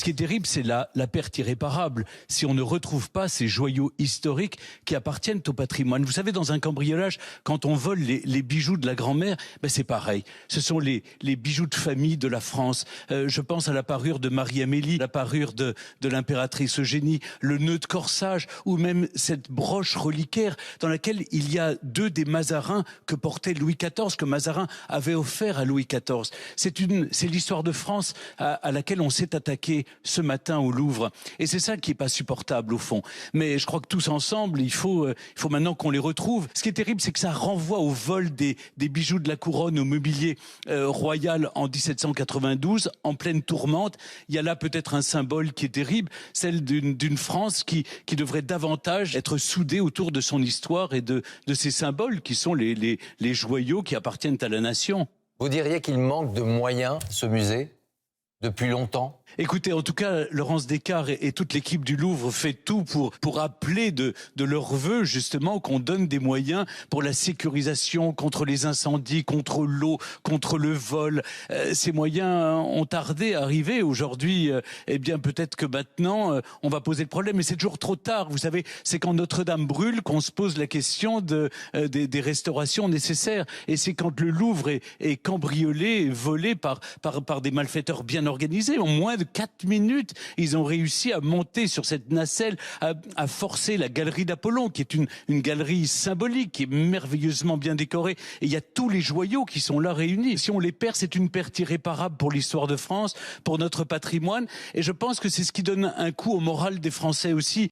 qui est terrible, c'est la perte irréparable si on ne retrouve pas ces joyaux historiques qui appartiennent au patrimoine. Vous savez, dans un cambriolage, quand on vole les bijoux de la grand-mère, ben c'est pareil. Ce sont les bijoux de famille de la France. Je pense à la parure de Marie-Amélie, la parure de l'impératrice Eugénie, le nœud de corsage, ou même cette broche reliquaire dans laquelle il y a deux des Mazarins que portait Louis XIV, que Mazarin avait offert à Louis XIV. C'est l'histoire de France à laquelle on s'est attaqué ce matin au Louvre. Et c'est ça qui est pas supportable au fond. Mais je crois que tous ensemble, il faut maintenant qu'on les retrouve. Ce qui est terrible, c'est que ça renvoie au vol des bijoux de la couronne au mobilier royal en 1792, en pleine tourmente. Il y a là peut-être un symbole qui est terrible, celle d'une France qui devrait davantage être soudée autour de son histoire et de ces symboles qui sont les joyaux qui appartiennent à la nation. Vous diriez qu'il manque de moyens, ce musée, depuis longtemps ? Écoutez, en tout cas, Laurence Descartes et toute l'équipe du Louvre fait tout pour appeler de leur vœu, justement, qu'on donne des moyens pour la sécurisation, contre les incendies, contre l'eau, contre le vol. Ces moyens ont tardé à arriver. Aujourd'hui, eh bien, peut-être que maintenant, on va poser le problème. Mais c'est toujours trop tard. Vous savez, c'est quand Notre-Dame brûle qu'on se pose la question des restaurations nécessaires. Et c'est quand le Louvre est cambriolé, volé par des malfaiteurs bien organisés. En moins de 4 minutes, ils ont réussi à monter sur cette nacelle, à forcer la galerie d'Apollon, qui est une galerie symbolique, qui est merveilleusement bien décorée. Et il y a tous les joyaux qui sont là réunis. Si on les perd, c'est une perte irréparable pour l'histoire de France, pour notre patrimoine. Et je pense que c'est ce qui donne un coup au moral des Français aussi.